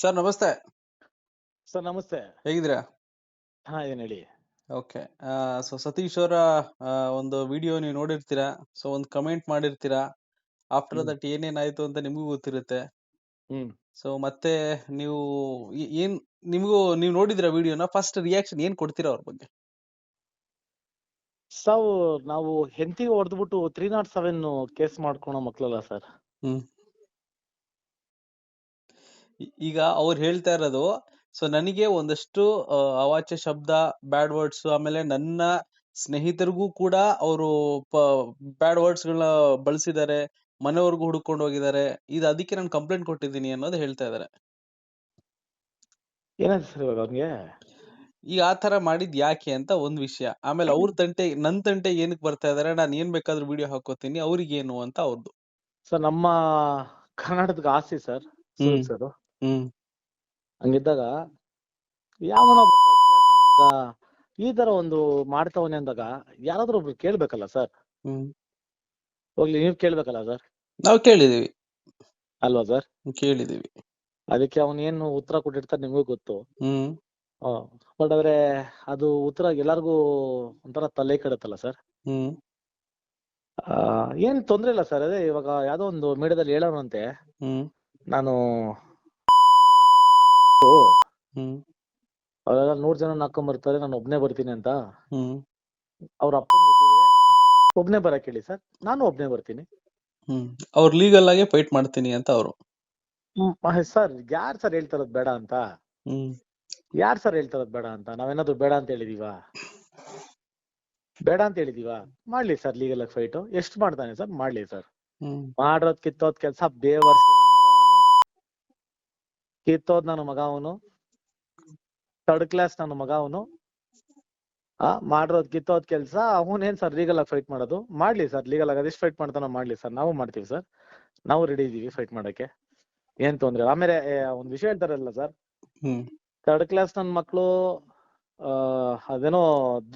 Sir ನಮಸ್ತೆ. Sir ನಮಸ್ತೆ. ಹೇಗಿದ್ದೀರಾ? ಏನ್ ಹೇಳಿ. ಓಕೆ. ಸತೀಶ್ ಅವರ ಒಂದು ವಿಡಿಯೋ ನೀವು ನೋಡಿರ್ತೀರಾ. ಒಂದು ಕಮೆಂಟ್ ಮಾಡಿರ್ತೀರಾ. After hmm. ದಟ್ ಏನೇನಾಯ್ತು ಅಂತ ನಿಮಗೂ ಗೊತ್ತಿರುತ್ತೆ. ಹ್ಮ್. ಮತ್ತೆ ನೀವು ಏನ್ ನೀವು ನೋಡಿದಿರಾ ವಿಡಿಯೋನ? ಫಸ್ಟ್ ರಿಯಾಕ್ಷನ್ ಏನ್ ಕೊಡ್ತೀರಾ ಅವ್ರ ಬಗ್ಗೆ? ಸಾವು ನಾವು ಹೆಂಡತಿಗೆ ಹೊಡೆದ್ಬಿಟ್ಟು 307 ಕೇಸ್ ಮಾಡ್ಕೊಳೋ ಮಕ್ಳಲ್ಲ ಸರ್. ಹ್ಮ್. ಈಗ ಅವ್ರು ಹೇಳ್ತಾ ಇರೋದು, ನನಗೆ ಒಂದಷ್ಟು ಅವಾಚ್ಯ ಶಬ್ದ, ಬ್ಯಾಡ್ ವರ್ಡ್ಸ್ ಆಮೇಲೆ ನನ್ನ ಸ್ನೇಹಿತರಿಗೂ ಕೂಡ ಅವರು ಬ್ಯಾಡ್ ವರ್ಡ್ಸ್‌ಗಳನ್ನ ಬಳಸಿದ್ದಾರೆ. ಮನೆವರೆಗೂ ಹುಡುಕೊಂಡು ಹೋಗಿದ್ದಾರೆ. ಅದಕ್ಕೆ ನಾನು ಕಂಪ್ಲೇಂಟ್ ಕೊಟ್ಟಿದ್ದೀನಿ ಅನ್ನೋದು ಹೇಳ್ತಾ ಇದ್ದಾರೆ. ಏನಾಯ್ತು ಸರ್ ಇವಾಗ ಅವ್ನಿಗೆ? ಈಗ ಆ ತರ ಮಾಡಿದ್ ಯಾಕೆ ಅಂತ ಒಂದ್ ವಿಷಯ. ಆಮೇಲೆ ಅವ್ರ ನನ್ ತಂಟೆ ಏನಕ್ಕೆ ಬರ್ತಾ ಇದಾರೆ, ನಾನು ಏನ್ ಬೇಕಾದ್ರೂ ವಿಡಿಯೋ ಹಾಕೋತೀನಿ, ಅವ್ರಿಗೇನು ಅಂತ ಅವ್ರದ್ದು. ಸರ್ ನಮ್ಮ ಕರ್ನಾಟಕದ ಆಸ್ತಿ ಸರ್ ಹ್ಮ್. ಸುದೀಪ್ ಸರ್. ಹ್ಮ್. ಹಂಗಿದ್ದಾಗ ಯಾವನೋ ಈ ತರ ಒಂದು ಮಾಡ್ತಾವನೆ ಅಂದಾಗ ಯಾರಾದ್ರೂ ಒಬ್ರು ಕೇಳ್ಬೇಕಲ್ಲ ಸರ್. ಹ್ಮ್. ಹೋಗ್ಲಿ ನೀವ್ ಕೇಳ್ಬೇಕಲ್ಲ ಸರ್. ನಾವು ಕೇಳಿದೀವಿ. ಅಲ್ವಾ ಸರ್? ಕೇಳಿದೀವಿ. ಅದಕ್ಕೆ ಅವನ್ ಏನು ಉತ್ತರ ಕೊಟ್ಟಿರ್ತಾರೆ ನಿಮಗೂ ಗೊತ್ತು. ಹ್ಮ್. ಬಟ್ ಆದ್ರೆ ಅದು ಉತ್ತರ ಎಲ್ಲಾರ್ಗೂ ಒಂಥರ ತಲೆ ಕೆಡುತ್ತಲ್ಲ ಸರ್. ಹ್ಮ್. ಏನ್ ತೊಂದ್ರೆ ಇಲ್ಲ ಸರ್. ಅದೇ ಇವಾಗ ಯಾವ್ದೋ ಒಂದು ಮೀಡಿಯಾದಲ್ಲಿ ಹೇಳೋಣಂತೆ ಹ್ಮ್. ನಾನು ಹ್ಮ್. ಅವೆಲ್ಲ 100 ಜನ ಹಾಕೊಂಡ್ ಬರ್ತಾರೆ, ನಾನು ಒಬ್ನೇ ಬರ್ತೀನಿ ಅಂತ. ಹ್ಮ್. ಅವ್ರ ಅಪ್ಪನ್ ಒಬ್ನೇ ಬರಕ್ ಹೇಳಿ ಸರ್, ನಾನು ಒಬ್ನೇ ಬರ್ತೀನಿ. ಅವ್ರು ಲೀಗಲ್ ಆಗಿ ಫೈಟ್ ಮಾಡ್ತೀನಿ ಅಂತ ಅವರು. ಸರ್ ಯಾರ್ ಸರ್ ಹೇಳ್ತಾರದ್ ಬೇಡ ಅಂತ? ಹ್ಮ್. ಯಾರ್ ಸರ್ ಹೇಳ್ತಾರದ್ ಬೇಡ ಅಂತ? ನಾವೇನಾದ್ರು ಬೇಡ ಅಂತ ಹೇಳಿದೀವಾ? ಬೇಡ ಅಂತ ಹೇಳಿದೀವಾ? ಮಾಡ್ಲಿ ಸರ್ ಲೀಗಲ್ ಆಗಿ ಫೈಟ್. ಎಷ್ಟು ಮಾಡ್ತಾನೆ ಸರ್? ಮಾಡ್ಲಿ ಸರ್. ಮಾಡಿರೋದ್ ಕಿತ್ತೋದ್ ಕೆಲ್ಸ ಬೇವರ್ಸಿ ಕಿತ್ತೋದ್ ನನ್ನ ಮಗ ಅವನು. 3rd ಕ್ಲಾಸ್ ನನ್ನ ಮಗ ಅವನು. ಮಾಡಿರೋದ್ ಕಿತ್ತೋದ್ ಕೆಲ್ಸ ಅವನೇನ್ ಸರ್ ಲೀಗಲ್ ಆಗಿ ಫೈಟ್ ಮಾಡೋದು? ಮಾಡ್ಲಿ ಸರ್ ಲೀಗಲ್ ಆಗಿ ಅದೆಷ್ಟು ಫೈಟ್ ಮಾಡ್ತಾನೋ ಮಾಡ್ಲಿ ಸರ್. ನಾವು ಮಾಡ್ತೀವಿ ಸರ್. ನಾವು ರೆಡಿ ಇದೀವಿ ಫೈಟ್ ಮಾಡಕ್ಕೆ. ಏನ್ ತೊಂದ್ರೆ. ಆಮೇಲೆ ಒಂದ್ ವಿಷಯ ಹೇಳ್ತಾರಲ್ಲ ಸರ್, 3rd ಕ್ಲಾಸ್ ನನ್ ಮಕ್ಳು ಅದೇನೋ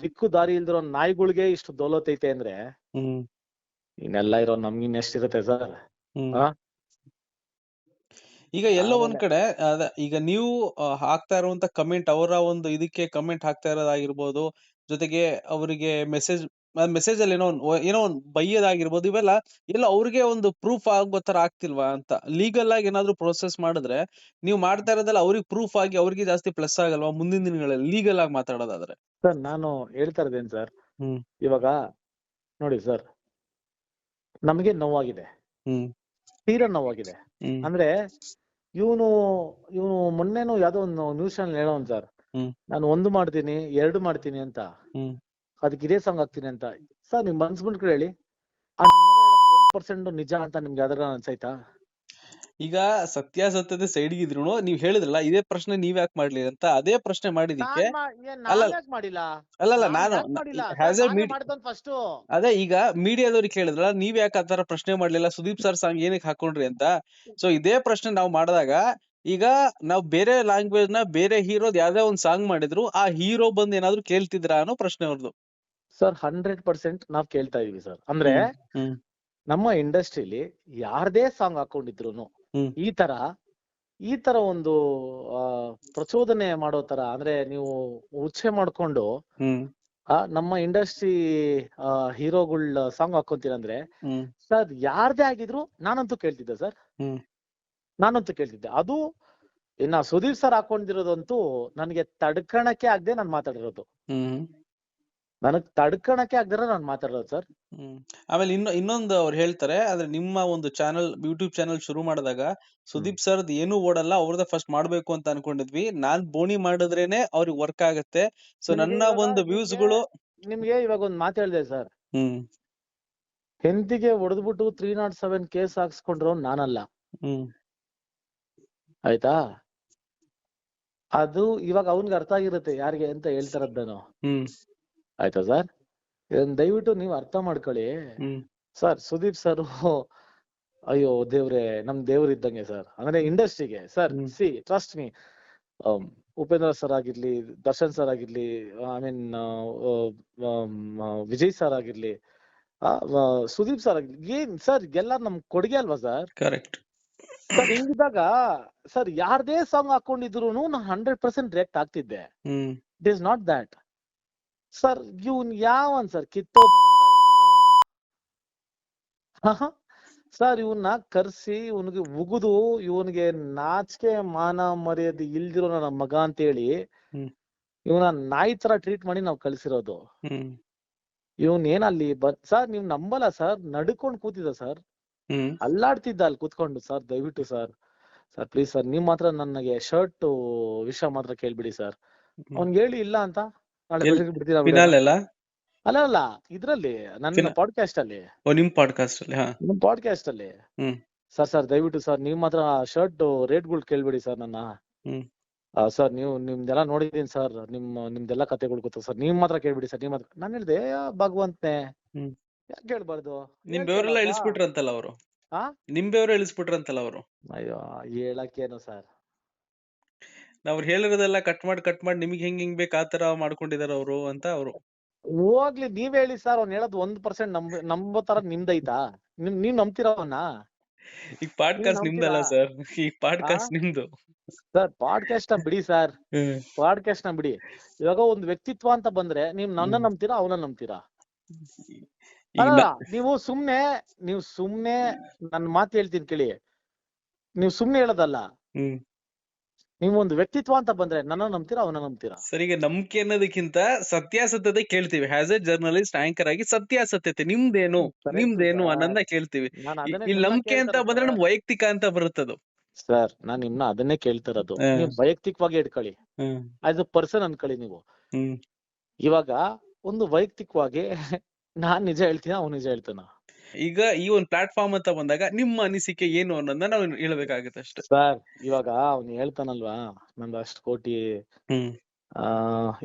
ದಿಕ್ಕು ದಾರಿ ಇಲ್ದಿರೋ ನಾಯಿಗಳಿಗೆ ಇಷ್ಟು ದೌಲತೈತೆ ಅಂದ್ರೆ ಇನ್ನೆಲ್ಲ ಇರೋ ನಮ್ಗಿನ್ ಎಷ್ಟಿರುತ್ತೆ ಸರ್? ಈಗ ಎಲ್ಲೋ ಒಂದ್ ಕಡೆ ಈಗ ನೀವು ಹಾಕ್ತಾ ಇರುವಂತ ಕಮೆಂಟ್, ಅವರ ಒಂದು ಇದಕ್ಕೆ ಕಮೆಂಟ್ ಹಾಕ್ತಾ ಇರೋದಾಗಿರ್ಬೋದು, ಜೊತೆಗೆ ಅವರಿಗೆ ಮೆಸೇಜ್ ಅಲ್ಲಿ ಏನೋ ಒಂದು ಬೈಯೋದಾಗಿರ್ಬೋದು, ಇವೆಲ್ಲ ಎಲ್ಲ ಅವ್ರಿಗೆ ಒಂದು ಪ್ರೂಫ್ ಆಗೋ ತರ ಆಗ್ತಿಲ್ವಾ ಅಂತ. ಲೀಗಲ್ ಆಗಿ ಏನಾದ್ರು ಪ್ರೊಸೆಸ್ ಮಾಡಿದ್ರೆ ನೀವು ಮಾಡ್ತಾ ಇರೋದಲ್ಲ ಅವ್ರಿಗೆ ಪ್ರೂಫ್ ಆಗಿ ಅವ್ರಿಗೆ ಜಾಸ್ತಿ ಪ್ಲಸ್ ಆಗಲ್ವಾ ಮುಂದಿನ ದಿನಗಳಲ್ಲಿ ಲೀಗಲ್ ಆಗಿ ಮಾತಾಡೋದಾದ್ರೆ? ಸರ್ ನಾನು ಹೇಳ್ತಾ ಇರೋದೇನ್ ಸರ್, ಇವಾಗ ನೋಡಿ ಸರ್, ನಮಗೆ ನೋವಾಗಿದೆ, ತೀರಾ ನೋವಾಗಿದೆ. ಅಂದ್ರೆ ಇವನು ಮೊನ್ನೆನೂ ಯಾವ್ದೋ ಒಂದು ನ್ಯೂಸ್ ಚಾನಲ್ ಹೇಳೋನ್ ಸರ್, ನಾನು 1 ಮಾಡ್ತೀನಿ 2 ಮಾಡ್ತೀನಿ ಅಂತ, ಅದಕ್ಕೆ ಇದೇ ಸಾಂಗ್ ಹಾಕ್ತೀನಿ ಅಂತ. ಸರ್ ನಿಮ್ ಮನ್ಸ್ ಬಿಟ್ರೆ ಹೇಳಿ, 1% ನಿಜ ಅಂತ ನಿಮ್ಗೆ ಯಾವ್ದಾರ ಅನ್ಸೈತಾ? ಈಗ ಸತ್ಯಾಸತ್ಯತೆ ಸೈಡ್ ಇದ್ರು ನೀವ್ ಹೇಳಿದ್ರಲ್ಲ, ಇದೇ ಪ್ರಶ್ನೆ ನೀವ್ ಯಾಕೆ ಮಾಡ್ಲಿಲ್ಲ ಅಂತ. ಅದೇ ಪ್ರಶ್ನೆ ಮಾಡಿದಕ್ಕೆ ಅಲ್ಲಲ್ಲ ನಾನು ಅದೇ ಈಗ ಮೀಡಿಯಾದವ್ರಿಗೆ ಕೇಳಿದ್ರಲ್ಲ, ನೀವ್ ಯಾಕೆ ಆತರ ಪ್ರಶ್ನೆ ಮಾಡ್ಲಿಲ್ಲ, ಸುದೀಪ್ ಸರ್ ಸಾಂಗ್ ಏನಕ್ಕೆ ಹಾಕೊಂಡ್ರಿ ಅಂತ. ಇದೇ ಪ್ರಶ್ನೆ ನಾವ್ ಮಾಡಿದಾಗ, ಈಗ ನಾವ್ ಬೇರೆ ಲ್ಯಾಂಗ್ವೇಜ್ ನ ಬೇರೆ ಹೀರೋದ್ ಯಾವ್ದೇ ಒಂದ್ ಸಾಂಗ್ ಮಾಡಿದ್ರು ಆ ಹೀರೋ ಬಂದ್ ಏನಾದ್ರು ಕೇಳ್ತಿದ್ರಾ ಅನ್ನೋ ಪ್ರಶ್ನೆ ಅವ್ರದ್ದು. ಸರ್ 100% ನಾವ್ ಕೇಳ್ತಾ ಇದೀವಿ ಸರ್. ಅಂದ್ರೆ ನಮ್ಮ ಇಂಡಸ್ಟ್ರಿಲಿ ಯಾರದೇ ಸಾಂಗ್ ಹಾಕೊಂಡಿದ್ರು ಈ ತರ ಒಂದು ಪ್ರಚೋದನೆ ಮಾಡೋ ತರ, ಅಂದ್ರೆ ನೀವು ಉಚ್ಚೆ ಮಾಡ್ಕೊಂಡು ನಮ್ಮ ಇಂಡಸ್ಟ್ರಿ ಹೀರೋಗಳ ಸಾಂಗ್ ಹಾಕೊಂತೀರಂದ್ರೆ ಸರ್ ಯಾರ್ದೇ ಆಗಿದ್ರು ನಾನಂತೂ ಕೇಳ್ತಿದ್ದೆ ಸರ್. ನಾನಂತೂ ಕೇಳ್ತಿದ್ದೆ. ಅದು ಇನ್ನ ಸುದೀಪ್ ಸರ್ ಹಾಕೊಂಡಿರೋದಂತೂ ನನಗೆ ತಡ್ಕಣಕ್ಕೆ ಆಗದೆ ನಾನು ಮಾತಾಡಿರೋದು. ನನಗ್ ತಡ್ಕಣಕ್ಕೆ ಆಗದಿರ ನಾನು ಮಾತಾಡೋದು ಸರ್. ಆಮೇಲೆ ಇನ್ನೊಂದು ಅವ್ರು ಹೇಳ್ತಾರೆ, ಆದ್ರೆ ನಿಮ್ಮ ಒಂದು ಯೂಟ್ಯೂಬ್ ಚಾನಲ್ ಶುರು ಮಾಡಿದಾಗ ಸುದೀಪ್ ಸರ್ದ್ ಏನು ಓಡಲ್ಲ, ಅವ್ರದ್ದೇ ಫಸ್ಟ್ ಮಾಡ್ಬೇಕು ಅಂತ ಅನ್ಕೊಂಡಿದ್ವಿ. ನಾನ್ ಬೋಣಿ ಮಾಡಿದ್ರೇನೆ ಅವ್ರಿಗೆ ವರ್ಕ್ ಆಗತ್ತೆ. ನನ್ನ ಒಂದು ವ್ಯೂಸ್ಗಳು. ನಿಮ್ಗೆ ಇವಾಗ ಒಂದ್ ಮಾತು ಹೇಳಿದೆ ಸರ್, ಹೆಂಡತಿಗೆ ಹೊಡೆದ್ಬಿಟ್ಟು 307 ಕೇಸ್ ಹಾಕ್ಸ್ಕೊಂಡ್ರು ನಾನಲ್ಲ, ಆಯ್ತಾ? ಅದು ಇವಾಗ ಅವನ್ಗೆ ಅರ್ಥ ಆಗಿರುತ್ತೆ ಯಾರಿಗೆ ಅಂತ ಹೇಳ್ತಾರದ್ ನಾನು, ಆಯ್ತಾ ಸರ್? ದಯವಿಟ್ಟು ನೀವು ಅರ್ಥ ಮಾಡ್ಕೊಳ್ಳಿ ಸರ್. ಸುದೀಪ್ ಸರ್ ಅಯ್ಯೋ ದೇವ್ರೆ, ನಮ್ ದೇವ್ರ ಇದ್ದಂಗೆ ಸರ್. ಅಂದ್ರೆ ಇಂಡಸ್ಟ್ರಿಗೆ sir, C trust me, Upendra sir ಆಗಿರ್ಲಿ, ದರ್ಶನ್ ಸರ್ ಆಗಿರ್ಲಿ, ಐ ಮೀನ್ ವಿಜಯ್ ಸರ್ ಆಗಿರ್ಲಿ, ಸುದೀಪ್ ಸರ್ ಆಗಿರ್ಲಿ, ಏನ್ ಸರ್ ಎಲ್ಲ ನಮ್ ಕೊಡುಗೆ ಅಲ್ವಾ ಸರ್? ಕರೆಕ್ಟ್. ಸರ್ ಹಿಂಗಿದ್ದಾಗ ಸರ್ ಯಾರ್ದೇ ಸಾಂಗ್ ಹಾಕೊಂಡಿದ್ರು ನಾನು 100% ರಿಯಾಕ್ಟ್ ಆಗ್ತಿದ್ದೆ. It is not that. Sir ಇವ್ನ್ ಯಾವನ್ ಸರ್ ಕಿತ್ತೋ ಸರ್ ಇವನ್ನ ಕರ್ಸಿ ಇವನಿಗೆ ಉಗಿದು ಇವನಿಗೆ ನಾಚಿಕೆ ಮಾನ ಮರ್ಯಾದೆ ಇಲ್ದಿರೋ ನನ್ನ ಮಗ ಅಂತ ಹೇಳಿ ಇವನ ನಾಯಿ ತರ ಟ್ರೀಟ್ ಮಾಡಿ ನಾವ್ ಕಳ್ಸಿರೋದು. ಇವನ್ ಏನಲ್ಲಿ ಸರ್ ನೀವ್ ನಂಬಲ್ಲ ಸರ್, ನಡ್ಕೊಂಡ್ ಕೂತಿದ್ದ ಸರ್, ಅಲ್ಲಾಡ್ತಿದ್ದ ಅಲ್ಲಿ ಕೂತ್ಕೊಂಡು. ಸರ್ ದಯವಿಟ್ಟು ಸರ್ ಪ್ಲೀಸ್ ಸರ್ ನೀವ್ ಮಾತ್ರ ನನಗೆ ಶರ್ಟ್ ವಿಷಯ ಮಾತ್ರ ಕೇಳ್ಬಿಡಿ ಸರ್. ಅವ್ನ್ಗೆ ಹೇಳಿ ಇಲ್ಲ ಅಂತ, ನಾಳೆ ಬೆಳಗ್ಗೆ ಬಿಡ್ತೀರಾ ವಿಡಿಯೋನ. ಅಲ್ಲ ಇದ್ರಲ್ಲಿ ನನ್ನ ಪಾಡ್ಕಾಸ್ಟ್ ಅಲ್ಲಿ, ನಿಮ್ ಪಾಡ್ಕಾಸ್ಟ್ ಅಲ್ಲಿ, ನಿಮ್ ಪಾಡ್ಕಾಸ್ಟ್ ಅಲ್ಲಿ ಸರ್ ದಯವಿಟ್ಟು ಸರ್ ನೀವ್ ಮಾತ್ರ ಶರ್ಟ್ ರೇಟ್ಗಳು ಕೇಳ್ಬೇಡಿ ಸರ್ ನನ್ನ. ಸರ್ ನೀವು ನಿಮ್ದೆಲ್ಲ ನೋಡಿದೀನಿ ಸರ್, ನಿಮ್ದೆಲ್ಲ ಕತೆಗಳು ಗೊತ್ತು ಸರ್, ನೀವ್ ಮಾತ್ರ ಕೇಳ್ಬಿಡಿ ಸರ್, ನೀವ್ ಮಾತ್ರ. ನಾನ್ ಹೇಳ್ದೆ ಭಗವಂತನೇ ಯಾಕೆ ಕೇಳ್ಬಾರ್ದು? ನಿಂಬೆಯವರೆಲ್ಲ ಇಳಿಸ್ಬಿಟ್ರಂತಲ್ಲ ಅವರು, ನಿಂಬೆಯವರು ಇಳಿಸ್ಬಿಟ್ರಂತಲ್ಲ ಅವರು. ಅಯ್ಯೋ ಹೇಳಕ್ಕೇನು ಸರ್, ಅವ್ರು ಹೇಳಿರೋದೆಲ್ಲ ಕಟ್ ಮಾಡಿ ನಿಮ್ಗೆ ಹೆಂಗ್ ಬೇಕು ಆತರ ಮಾಡ್ಕೊಂಡಿದಾರ ಅವರು ಅಂತ ಅವರು. ಹೋಗ್ಲಿ ನೀವ್ ಹೇಳಿ ಸರ್, ಅವ್ನ್ ಹೇಳೋದು 1% ನಂಬೋ ತರ ನಿಮ್ದೈತಾ? ನೀವ್ ನಂಬ್ತೀರ ಅವನ್ನ? ಈ ಪಾಡ್ಕಾಸ್ಟ್ ನಿಮ್ದಲ್ಲ ಸರ್, ಈ ಪಾಡ್ಕಾಸ್ಟ್ ನಿಮ್ದು ಸರ್. ಪಾಡ್ಕಾಸ್ಟ್ ಬಿಡಿ ಸರ್, ಪಾಡ್ಕಾಸ್ಟ್ ಬಿಡಿ. ಇವಾಗ ಒಂದು ವ್ಯಕ್ತಿತ್ವ ಅಂತ ಬಂದ್ರೆ ನೀವ್ ನನ್ನ ನಂಬ್ತೀರಾ ಅವನ ನಂಬ್ತೀರಾ? ನೀವು ಸುಮ್ನೆ ನನ್ ಮಾತು ಹೇಳ್ತೀನಿ ಕೇಳಿ, ನೀವು ಸುಮ್ನೆ ಹೇಳೋದಲ್ಲ. ನೀವು ಒಂದು ವ್ಯಕ್ತಿತ್ವ ಅಂತ ಬಂದ್ರೆ ನನ್ನ ನಂಬ್ತೀರಾ ಅವನ ನಂಬ್ತೀರಾ? ಸರಿಗೆ ನಂಬಿಕೆ ಅನ್ನೋದಕ್ಕಿಂತ ಸತ್ಯಾಸತ್ಯತೆ ಕೇಳ್ತೀವಿ. ಆಸ್ ಎ ಜರ್ನಲಿಸ್ಟ್ ಆಂಕರ್ ಆಗಿ ಸತ್ಯಾಸತ್ಯತೆ ನಿಮ್ದೇನು ಅನ್ನೋದನ್ನ ಕೇಳ್ತೀವಿ. ಇಲ್ಲಿ ನಂಬಿಕೆ ಅಂತ ಬಂದ್ರೆ ನಮ್ ವೈಯಕ್ತಿಕ ಅಂತ ಬರುತ್ತದು. ಸರ್ ನಾನ್ ನಿಮ್ನ ಅದನ್ನೇ ಕೇಳ್ತಿರೋದು. ನೀವು ವೈಯಕ್ತಿಕವಾಗಿ ಇಟ್ಕೊಳ್ಳಿ, ಆಸ್ ಅ ಪರ್ಸನ್ ಅನ್ಕೊಳ್ಳಿ ನೀವು. ಇವಾಗ ಒಂದು ವೈಯಕ್ತಿಕವಾಗಿ ನಾನ್ ನಿಜ ಹೇಳ್ತೀನ, ಅವ್ನು ನಿಜ ಹೇಳ್ತಾನ. ಈಗ ಈ ಒಂದು ಪ್ಲಾಟ್ಫಾರ್ಮ್ ಅಂತ ಬಂದಾಗ ನಿಮ್ಮ ಅನಿಸಿಕೆ ಏನು ಅನ್ನೋದನ್ನ ನಾವು ಹೇಳ್ಬೇಕಾಗುತ್ತೆ ಅಷ್ಟೇ. ಸರ್ ಇವಾಗ ಅವ್ನು ಹೇಳ್ತಾನಲ್ವಾ, ನಂದು ಅಷ್ಟು ಕೋಟಿ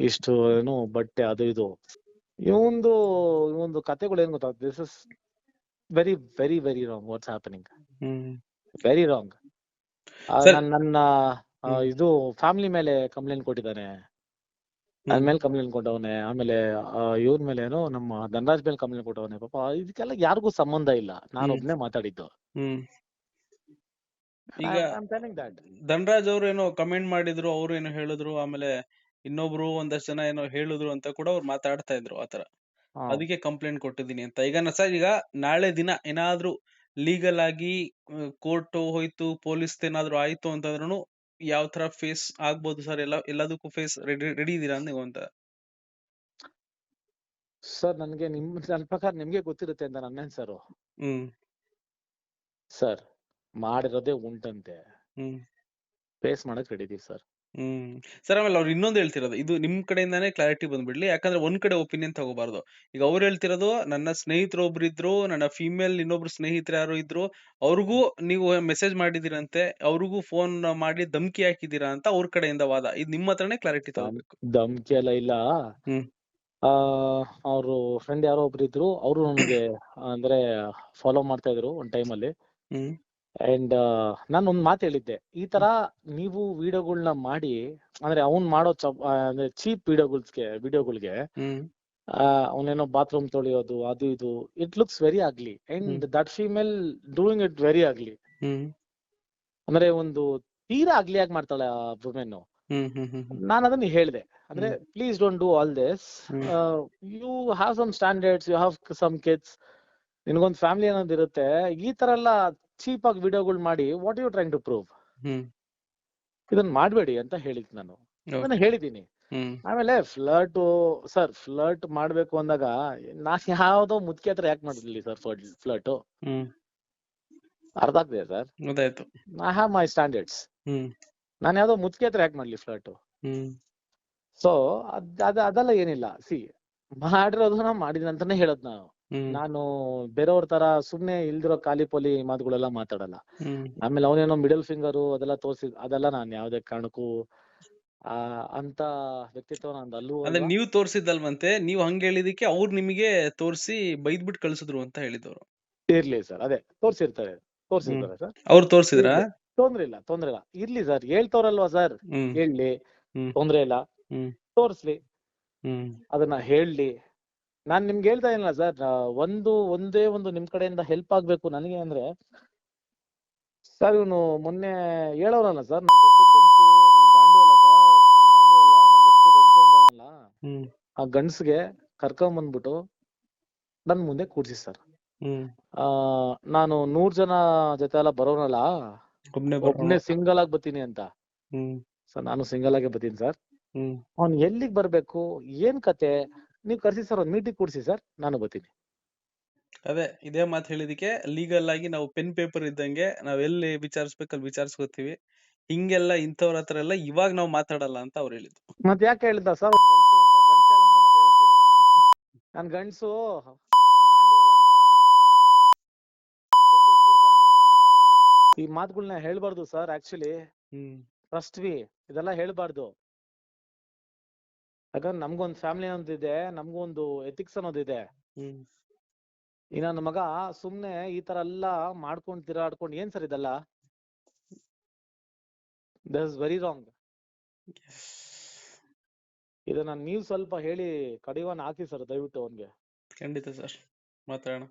ಇಷ್ಟು ಏನು ಬಟ್ಟೆ ಅದು ಇದು, ಇವೊಂದು ಕತೆಗಳು ಏನ್ ಗೊತ್ತಾ? This is very very very wrong. What's happening very wrong. ನನ್ನ ಇದು ಫ್ಯಾಮಿಲಿ ಮೇಲೆ ಕಂಪ್ಲೇಂಟ್ ಕೊಟ್ಟಿದ್ದಾನೆ, ನನ್ ಮೇಲೆ ಕಂಪ್ಲೇಂಟ್ ಕೊಟ್ಟವನೆ, ಆಮೇಲೆ ಇವ್ರ ಮೇಲೆ ಏನೋ ನಮ್ಮ ಧನರಾಜ್ ಮೇಲೆ ಕಂಪ್ಲೇಂಟ್ ಕೊಟ್ಟವನೆ. ಪಾಪ ಇದಕ್ಕೆಲ್ಲ ಯಾರಿಗೂ ಸಂಬಂಧ ಇಲ್ಲ, ನಾನು ಒಬ್ನೇ ಮಾತಾಡಿದ್ದು. ಈಗ ಧನರಾಜ್ ಅವ್ರು ಏನೋ ಕಮೆಂಟ್ ಮಾಡಿದ್ರು, ಅವ್ರು ಏನೋ ಹೇಳಿದ್ರು, ಆಮೇಲೆ ಇನ್ನೊಬ್ರು ಒಂದಷ್ಟು ಜನ ಏನೋ ಹೇಳಿದ್ರು ಅಂತ ಕೂಡ ಅವ್ರು ಮಾತಾಡ್ತಾ ಇದ್ರು ಆತರ. ಅದಕ್ಕೆ ಕಂಪ್ಲೇಂಟ್ ಕೊಟ್ಟಿದ್ದೀನಿ ಅಂತ. ಈಗ ಸರ್ ಈಗ ನಾಳೆ ದಿನ ಏನಾದ್ರೂ ಲೀಗಲ್ ಆಗಿ ಕೋರ್ಟ್ ಹೋಯ್ತು, ಪೊಲೀಸ್ ಏನಾದ್ರು ಆಯ್ತು ಅಂತಂದ್ರೂ ಯಾವ ತರ ಫೇಸ್ ಆಗ್ಬೋದು ಸರ್? ಎಲ್ಲದಕ್ಕೂ ಫೇಸ್ ರೆಡಿ ಇದೀರಾ ನೀವು ಅಂತ? ಸರ್ ನನ್ಗೆ ನನ್ನ ಪ್ರಕಾರ ನಿಮ್ಗೆ ಗೊತ್ತಿರುತ್ತೆ ಅಂತ ನನ್ನ ಸರ್. ಸರ್ ಮಾಡಿರೋದೇ ಉಂಟಂತೆ, ಫೇಸ್ ಮಾಡಕ್ ರೆಡಿ ಇದೀವಿ ಸರ್. ಸರ್ ಆಮೇಲೆ ಅವ್ರು ಇನ್ನೊಂದು ಹೇಳ್ತಿರೋದು, ಇದು ನಿಮ್ ಕಡೆಯಿಂದಾನೇ ಕ್ಲಾರಿಟಿ ಬಂದ್ಬಿಡ್ಲಿ, ಯಾಕಂದ್ರೆ ಒಂದ್ ಕಡೆ ಒಪಿನಿಯನ್ ತಗೋಬಾರ್ದು. ಈಗ ಅವ್ರು ಹೇಳ್ತಿರೋದು, ನನ್ನ ಸ್ನೇಹಿತರು ಒಬ್ರು ಇದ್ರು, ನನ್ನ ಫಿಮೇಲ್ ಇನ್ನೊಬ್ರು ಸ್ನೇಹಿತರು ಯಾರು ಇದ್ರು, ಅವ್ರಿಗೂ ನೀವು ಮೆಸೇಜ್ ಮಾಡಿದಿರಂತೆ, ಅವ್ರಿಗೂ ಫೋನ್ ಮಾಡಿ ಧಮ್ಕಿ ಹಾಕಿದೀರಾ ಅಂತ ಅವ್ರ ಕಡೆಯಿಂದ ವಾದ. ಇದು ನಿಮ್ಮ ಹತ್ರನೇ ಕ್ಲಾರಿಟಿ ತಗೋಬೇಕು. ಧಮ್ಕಿ ಎಲ್ಲ ಇಲ್ಲ. ಅವ್ರು ಫ್ರೆಂಡ್ ಯಾರೋ ಒಬ್ರು ಇದ್ರು, ಅವರು ನನಗೆ ಅಂದ್ರೆ ಫಾಲೋ ಮಾಡ್ತಾ ಇದ್ರು ಒಂದ್ ಟೈಮ್ ಅಲ್ಲಿ. ಅಂಡ್ ನಾನು ಒಂದ್ ಮಾತು ಹೇಳಿದ್ದೆ, ಈ ತರ ನೀವು ವಿಡಿಯೋಗಳನ್ನ ಮಾಡಿ, ಅಂದ್ರೆ ಅವ್ನ್ ಮಾಡೋ ಅಂದ್ರೆ ಚೀಪ್ ವಿಡಿಯೋಗಳಿಗೆ ಅವನೇನೋ ಬಾತ್ರೂಮ್ ತೊಳೆಯೋದು ಅದು ಇದು, ಇಟ್ ಲುಕ್ಸ್ ವೆರಿ ಆಗ್ಲಿ. And that female doing it very ಆಗ್ಲಿ. ಅಂದ್ರೆ ಒಂದು ತೀರಾ ಆಗ್ಲಿ ಆಗಿ ಮಾಡ್ತಾಳೆ ಆ ವುಮೆನ್. ನಾನು ಅದನ್ನ ಹೇಳ್ದೆ, ಅಂದ್ರೆ please don't do all this. You have some standards, you have some kids, ನಿನ್ಗೊಂದ್ ಫ್ಯಾಮಿಲಿ ಅನ್ನೋದು ಇರುತ್ತೆ. ಈ ತರ ಎಲ್ಲ ಚೀಪ್ ಆಗಿ ವಿಡಿಯೋಗಳು ಮಾಡಿ what you trying to prove? ಇದನ್ನ ಮಾಡ್ಬೇಡಿ ಅಂತ ಹೇಳಿದ್ ನಾನು, ಅದನ್ನ ಹೇಳಿದೀನಿ. ಆಮೇಲೆ ಫ್ಲರ್ಟ್ ಮಾಡ್ಬೇಕು ಅಂದಾಗ ನಾನ್ ಯಾವ್ದೋ ಮುದ್ಕೆ ಹತ್ರ ಯಾಕೆ ಮಾಡಿರ್ಲಿ ಸರ್ ಫ್ಲರ್ಟ್? ಅರ್ಥ ಆಗ್ತಿದೆ sir? I have my standards. ನಾನ್ ಯಾವ್ದೋ ಮುದ್ಕೆ ಹತ್ರ ಯಾಕೆ ಮಾಡ್ಲಿ ಫ್ಲರ್ಟ್? ಸೊ ಅದೆಲ್ಲ ಏನಿಲ್ಲ. ಮಾಡಿರೋದನ್ನ ಮಾಡಿದೀನಿ ಅಂತಾನೆ ಹೇಳೋದ್ ನಾನು ಬೇರೆಯವ್ರ ತರ ಸುಮ್ನೆ ಇಲ್ದಿರೋ ಖಾಲಿ ಪೋಲಿ ಮಾತುಗಳೆಲ್ಲ ಮಾತಾಡಲ್ಲ. ಆಮೇಲೆ ಅವನೇನೋ ಮಿಡಲ್ ಫಿಂಗರು ಅದೆಲ್ಲ ತೋರ್ಸಿದ್, ಅದೆಲ್ಲ ನಾನ್ ಯಾವ್ದೇ ಕಾರಣಕ್ಕೂ ಅಂತ ವ್ಯಕ್ತಿತ್ವ ನಂದಲ್ಲೂ ಅಂದ್ರೆ ನೀವು ತೋರ್ಸಿದ್ದಲ್ವಂತೆ, ನೀವು ಹಂಗ ಹೇಳಿದಕ್ಕೆ ಅವ್ರು ನಿಮಗೆ ತೋರ್ಸಿ ಬೈದ್ಬಿಟ್ಟು ಕಳ್ಸಿದ್ರು ಅಂತ ಹೇಳಿದವ್ರು. ಇರ್ಲಿ ಸರ್, ಅದೇ ತೋರ್ಸಿರ್ತಾರೆ ಸರ್. ಅವ್ರು ತೋರ್ಸಿದ್ರ? ತೊಂದ್ರೆ ಇಲ್ಲ ಇರ್ಲಿ ಸರ್, ಹೇಳ್ತವ್ರಲ್ವಾ ಸರ್, ಹೇಳಿ, ತೊಂದ್ರೆ ಇಲ್ಲ, ತೋರ್ಸ್ಲಿ, ಅದನ್ನ ಹೇಳಿ. ನಾನ್ ನಿಮ್ಗೆ ಹೇಳ್ತಾ ಇಲ್ಲ ಸರ್, ಒಂದೇ ಒಂದು ನಿಮ್ ಕಡೆಯಿಂದ ಹೆಲ್ಪ್ ಆಗ್ಬೇಕು ನನಗೆ ಅಂದ್ರೆ ಸರ್ ಇವನು ಮೊನ್ನೆ ಹೇಳೋರಲ್ಲ ಸರ್, ನನ್ ದೊಡ್ಡ ಗಂಡಸು, ನನ್ ಗಾಂಡು ಅಲ್ಲ ಸರ್, ನನ್ ಗಾಂಡು ಅಲ್ಲ, ನನ್ ದೊಡ್ಡ ಗಂಡಸು ಅಂತವಲ್ಲ, ಆ ಗಂಡಸ್ಗೆ ಕರ್ಕೊಂಡ್ ಬಂದ್ಬಿಟ್ಟು ನನ್ ಮುಂದೆ ಕೂರ್ಸಿ ಸರ್. ನಾನು 100 ಜನ ಜೊತೆ ಎಲ್ಲ ಬರೋನಲ್ಲ, ಒಬ್ನೇ ಸಿಂಗಲ್ ಆಗಿ ಬರ್ತೀನಿ ಅಂತ. ಸರ್ ನಾನು ಸಿಂಗಲ್ ಆಗಿ ಬರ್ತೀನಿ ಸರ್. ಅವ್ನ್ ಎಲ್ಲಿಗ್ ಬರ್ಬೇಕು, ಏನ್ ಕತೆ, ನೀವ್ ಕರ್ಸಿ ಸರ್, ಒಂದ್ ಮೀಟಿಂಗ್ ಕೂಡ್ಸಿ ಸರ್, ನಾನು ಬರ್ತೀನಿ. ಅದೇ ಇದೇ ಮಾತು ಹೇಳಿದಕ್ಕೆ ಲೀಗಲ್ ಆಗಿ ನಾವು ಪೆನ್ ಪೇಪರ್ ಇದ್ದಂಗೆ ನಾವ್ ಎಲ್ಲಿ ವಿಚಾರಿಸ್ಬೇಕು ಅಲ್ಲಿ ವಿಚಾರಿಸ್ಕೊತೀವಿ. ಹಿಂಗೆಲ್ಲ ಇಂಥವ್ರ ಹತ್ರ ಎಲ್ಲ ಇವಾಗ ನಾವು ಮಾತಾಡಲ್ಲ ಅಂತ ಅವ್ರು ಹೇಳಿದ್ರು. ಮತ್ ಯಾಕೆ ಹೇಳಿದ ಸರ್ ಗಂಡಸು ಅಂತ, ಗಂಡಸೆ ಅಲ್ಲ ಅಂತ ಮತ್ತೆ ಹೇಳಕ್ ಹೇಳಿ. ನಾನ್ ಗಂಡಸು, ಈ ಮಾತುಗಳನ್ನ ಹೇಳ್ಬಾರ್ದು ಸರ್. ಆಕ್ಚುಲಿ ಟ್ರಸ್ಟ್ ವಿ ಇದೆಲ್ಲ ಹೇಳ್ಬಾರ್ದು. ಯಾಕಂದ್ರೆ ನಮ್ಗೊಂದ್ ಫ್ಯಾಮಿಲಿ ಅನ್ನೋದಿದೆ, ನಮ್ಗೊಂದು ಎಥಿಕ್ಸ್ ಅನ್ನೋದಿದೆ. ಈ ನನ್ನ ಮಗ ಸುಮ್ನೆ ಈ ತರ ಎಲ್ಲಾ ಮಾಡ್ಕೊಂಡ್ ತಿರಾಡ್ಕೊಂಡ್ ಏನ್ ಸರ್ ಇದೆಲ್ಲ? That is very wrong. ಇದನ್ನ ನೀವು ಸ್ವಲ್ಪ ಹೇಳಿ ಕಡಿವಾಣ ಹಾಕಿ ಸರ್ ದಯವಿಟ್ಟು ಅವನ್ಗೆ. ಖಂಡಿತ ಸರ್, ಮಾತಾಡೋಣ.